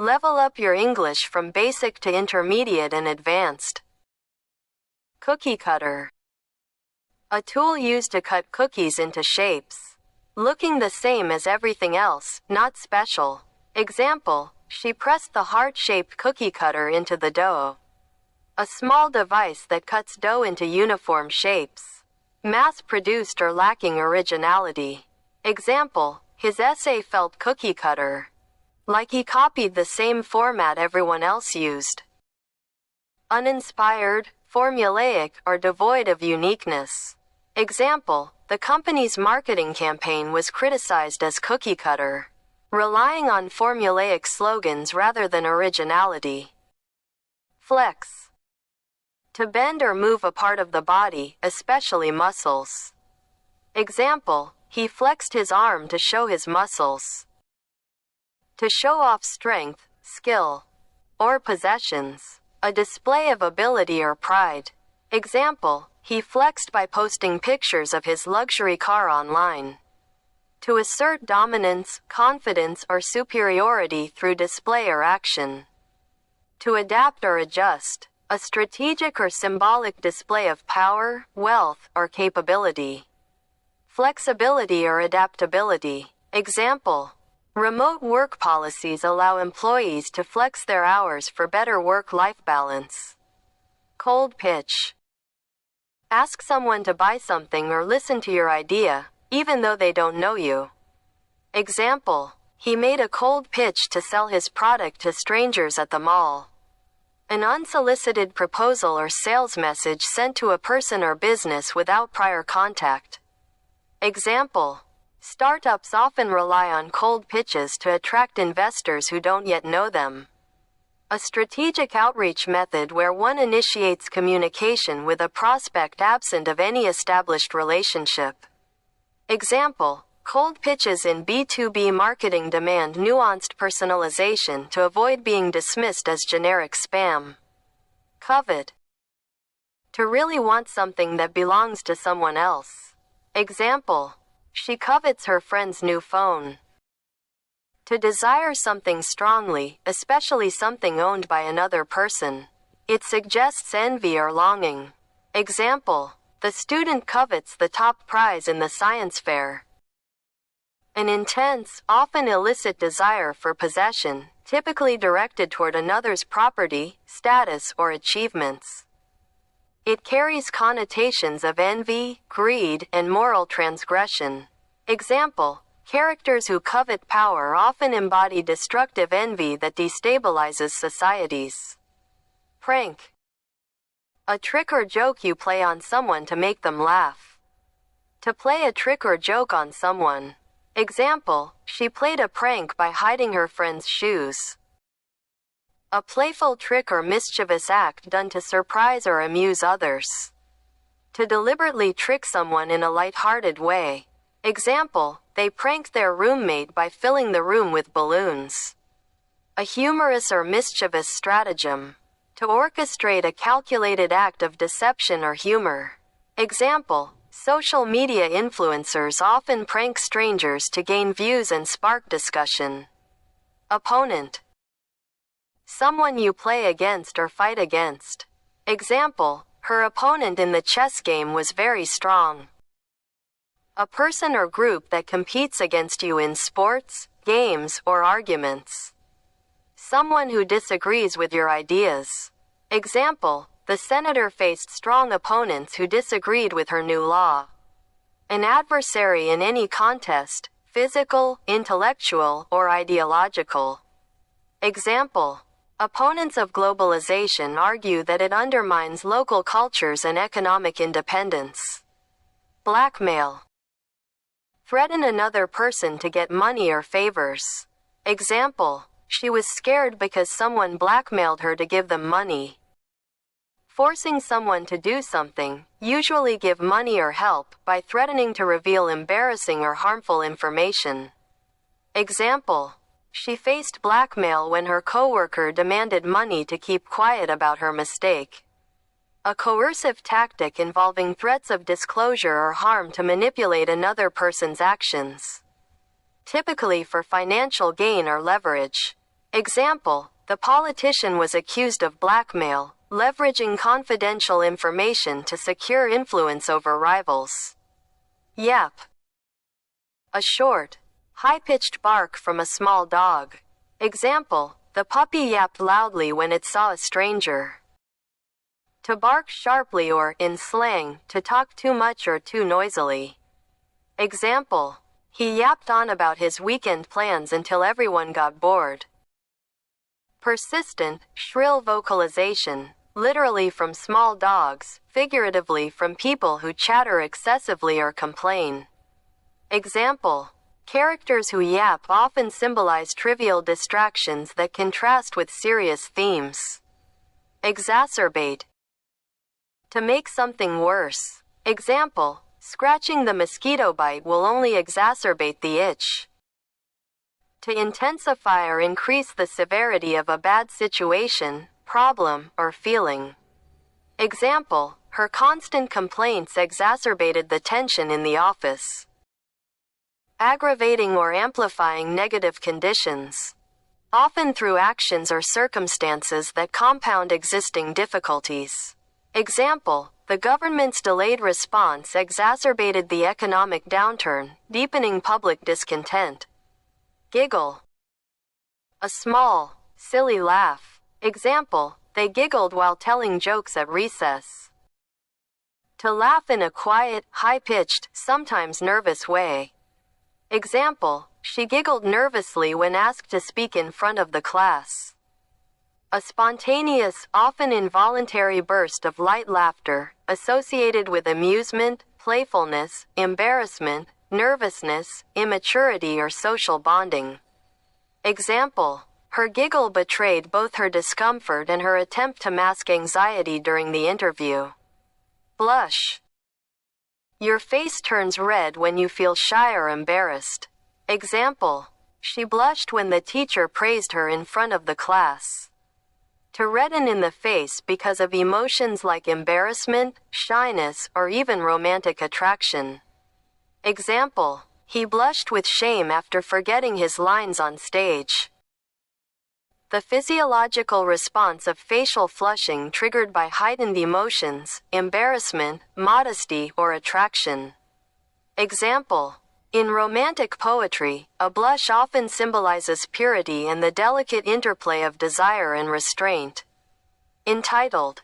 Level up your English from basic to intermediate and advanced. Cookie cutter. A tool used to cut cookies into shapes. Looking the same as everything else, not special. Example, she pressed the heart-shaped cookie cutter into the dough. A small device that cuts dough into uniform shapes. Mass-produced or lacking originality. Example, his essay felt cookie cutter. Like he copied the same format everyone else used. Uninspired, formulaic, or devoid of uniqueness. Example, the company's marketing campaign was criticized as cookie cutter, relying on formulaic slogans rather than originality. Flex. To bend or move a part of the body, especially muscles. Example, he flexed his arm to show his muscles. To show off strength, skill, or possessions. A display of ability or pride. Example, he flexed by posting pictures of his luxury car online. To assert dominance, confidence, or superiority through display or action. To adapt or adjust. A strategic or symbolic display of power, wealth, or capability. Flexibility or adaptability. Example, remote work policies allow employees to flex their hours for better work-life balance. Cold pitch. Ask someone to buy something or listen to your idea, even though they don't know you. Example, he made a cold pitch to sell his product to strangers at the mall. An unsolicited proposal or sales message sent to a person or business without prior contact. Example, startups often rely on cold pitches to attract investors who don't yet know them. A strategic outreach method where one initiates communication with a prospect absent of any established relationship. Example, cold pitches in B2B marketing demand nuanced personalization to avoid being dismissed as generic spam. Covet. To really want something that belongs to someone else. Example, she covets her friend's new phone. To desire something strongly, especially something owned by another person. It suggests envy or longing. Example, the student covets the top prize in the science fair. An intense, often illicit desire for possession, typically directed toward another's property, status, or achievements. It carries connotations of envy, greed, and moral transgression. Example, characters who covet power often embody destructive envy that destabilizes societies. Prank. A trick or joke you play on someone to make them laugh. To play a trick or joke on someone. Example, she played a prank by hiding her friend's shoes. A playful trick or mischievous act done to surprise or amuse others. To deliberately trick someone in a light-hearted way. Example, they pranked their roommate by filling the room with balloons. A humorous or mischievous stratagem. To orchestrate a calculated act of deception or humor. Example, social media influencers often prank strangers to gain views and spark discussion. Opponent. Someone you play against or fight against. Example, her opponent in the chess game was very strong. A person or group that competes against you in sports, games, or arguments. Someone who disagrees with your ideas. Example, the senator faced strong opponents who disagreed with her new law. An adversary in any contest, physical, intellectual, or ideological. Example, opponents of globalization argue that it undermines local cultures and economic independence. Blackmail. Threaten another person to get money or favors. Example, she was scared because someone blackmailed her to give them money. Forcing someone to do something, usually give money or help, by threatening to reveal embarrassing or harmful information. Example, she faced blackmail when her coworker demanded money to keep quiet about her mistake. A coercive tactic involving threats of disclosure or harm to manipulate another person's actions. Typically for financial gain or leverage. Example, the politician was accused of blackmail, leveraging confidential information to secure influence over rivals. Yap. A short, high-pitched bark from a small dog. Example, the puppy yapped loudly when it saw a stranger. To bark sharply or, in slang, to talk too much or too noisily. Example, he yapped on about his weekend plans until everyone got bored. Persistent, shrill vocalization, literally from small dogs, figuratively from people who chatter excessively or complain. Example, characters who yap often symbolize trivial distractions that contrast with serious themes. Exacerbate. To make something worse. Example, scratching the mosquito bite will only exacerbate the itch. To intensify or increase the severity of a bad situation, problem, or feeling. Example, her constant complaints exacerbated the tension in the office. Aggravating or amplifying negative conditions. Often through actions or circumstances that compound existing difficulties. Example, the government's delayed response exacerbated the economic downturn, deepening public discontent. Giggle. A small, silly laugh. Example, they giggled while telling jokes at recess. To laugh in a quiet, high-pitched, sometimes nervous way. Example, she giggled nervously when asked to speak in front of the class. A spontaneous, often involuntary burst of light laughter, associated with amusement, playfulness, embarrassment, nervousness, immaturity or social bonding. Example, her giggle betrayed both her discomfort and her attempt to mask anxiety during the interview. Blush. Your face turns red when you feel shy or embarrassed. Example, she blushed when the teacher praised her in front of the class. To redden in the face because of emotions like embarrassment, shyness, or even romantic attraction. Example, he blushed with shame after forgetting his lines on stage. The physiological response of facial flushing triggered by heightened emotions, embarrassment, modesty, or attraction. Example, in romantic poetry, a blush often symbolizes purity and the delicate interplay of desire and restraint. Entitled,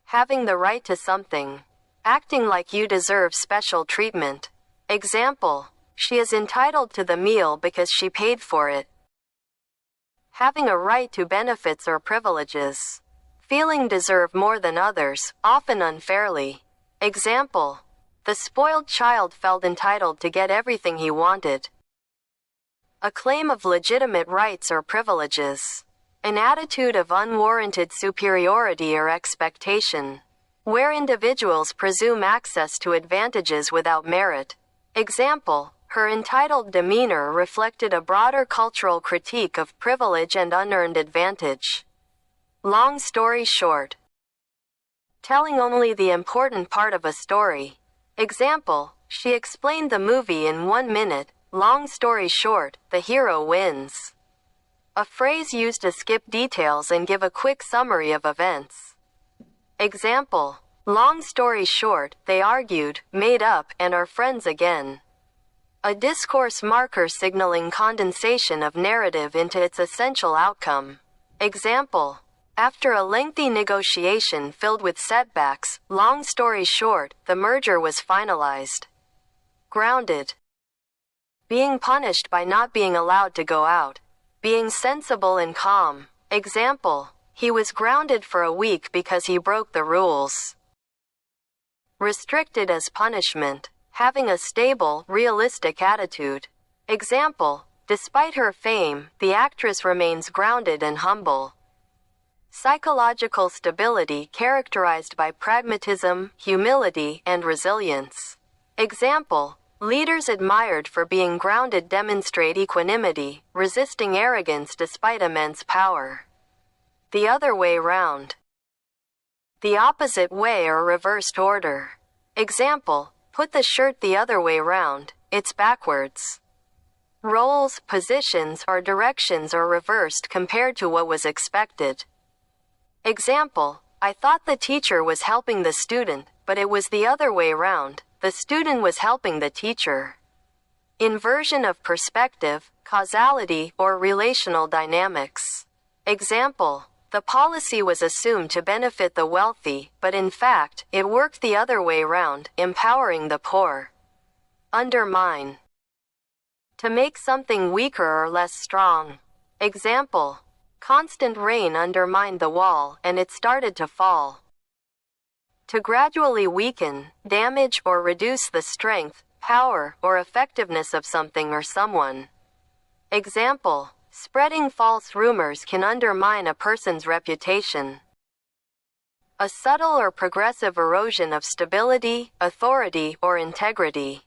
having the right to something. Acting like you deserve special treatment. Example, she is entitled to the meal because she paid for it. Having a right to benefits or privileges. Feeling deserve more than others, often unfairly. Example, the spoiled child felt entitled to get everything he wanted. A claim of legitimate rights or privileges. An attitude of unwarranted superiority or expectation, where individuals presume access to advantages without merit. Example, her entitled demeanor reflected a broader cultural critique of privilege and unearned advantage. Long story short. Telling only the important part of a story. Example, she explained the movie in 1 minute. Long story short, the hero wins. A phrase used to skip details and give a quick summary of events. Example, long story short, they argued, made up, and are friends again. A discourse marker signaling condensation of narrative into its essential outcome. Example, after a lengthy negotiation filled with setbacks, long story short, the merger was finalized. Grounded. Being punished by not being allowed to go out. Being sensible and calm. Example, he was grounded for a week because he broke the rules. Restricted as punishment. Having a stable, realistic attitude. Example, despite her fame, the actress remains grounded and humble. Psychological stability characterized by pragmatism, humility, and resilience. Example, leaders admired for being grounded demonstrate equanimity, resisting arrogance despite immense power. The other way round. The opposite way or reversed order. Example, put the shirt the other way round, it's backwards. Roles, positions, or directions are reversed compared to what was expected. Example, I thought the teacher was helping the student, but it was the other way around. The student was helping the teacher. Inversion of perspective, causality, or relational dynamics. Example, the policy was assumed to benefit the wealthy, but in fact, it worked the other way around, empowering the poor. Undermine. To make something weaker or less strong. Example, constant rain undermined the wall, and it started to fall. To gradually weaken, damage, or reduce the strength, power, or effectiveness of something or someone. Example, spreading false rumors can undermine a person's reputation. A subtle or progressive erosion of stability, authority, or integrity.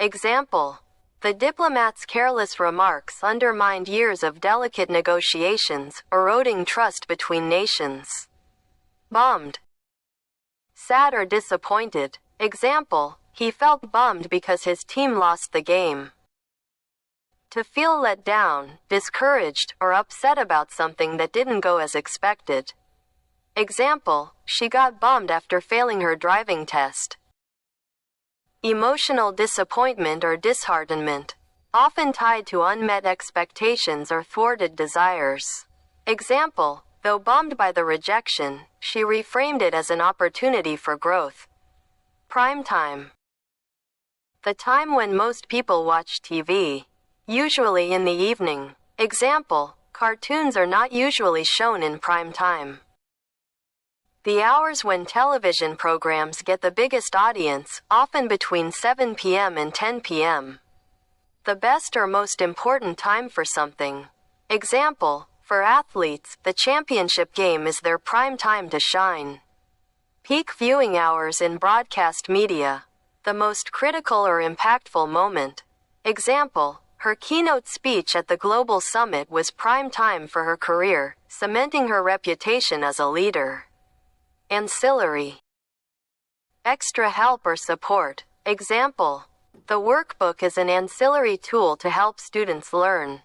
Example, the diplomat's careless remarks undermined years of delicate negotiations, eroding trust between nations. Bummed. Sad or disappointed. Example, he felt bummed because his team lost the game. To feel let down, discouraged, or upset about something that didn't go as expected. Example, she got bummed after failing her driving test. Emotional disappointment or disheartenment, often tied to unmet expectations or thwarted desires. Example, though bummed by the rejection, she reframed it as an opportunity for growth. Prime time. The time when most people watch TV. Usually in the evening. Example, cartoons are not usually shown in prime time. The hours when television programs get the biggest audience, often between 7 p.m. and 10 p.m. The best or most important time for something. Example, for athletes, the championship game is their prime time to shine. Peak viewing hours in broadcast media. The most critical or impactful moment. Example, her keynote speech at the Global Summit was prime time for her career, cementing her reputation as a leader. Ancillary. Extra help or support. Example, the workbook is an ancillary tool to help students learn.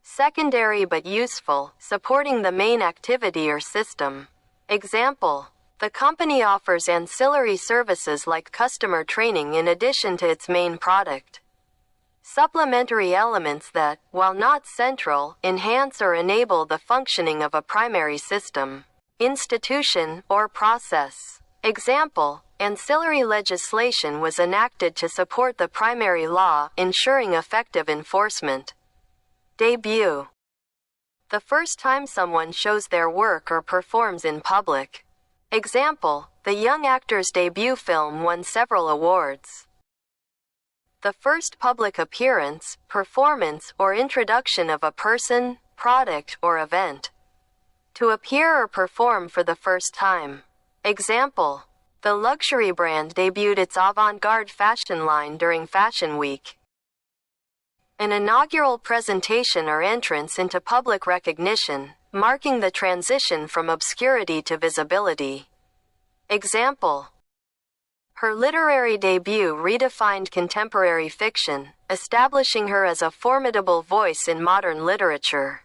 Secondary but useful, supporting the main activity or system. Example, the company offers ancillary services like customer training in addition to its main product. Supplementary elements that, while not central, enhance or enable the functioning of a primary system, institution, or process. Example, ancillary legislation was enacted to support the primary law, ensuring effective enforcement. Debut. The first time someone shows their work or performs in public. Example, the young actor's debut film won several awards. The first public appearance, performance, or introduction of a person, product, or event. To appear or perform for the first time. Example, the luxury brand debuted its avant-garde fashion line during Fashion Week. An inaugural presentation or entrance into public recognition, marking the transition from obscurity to visibility. Example, her literary debut redefined contemporary fiction, establishing her as a formidable voice in modern literature.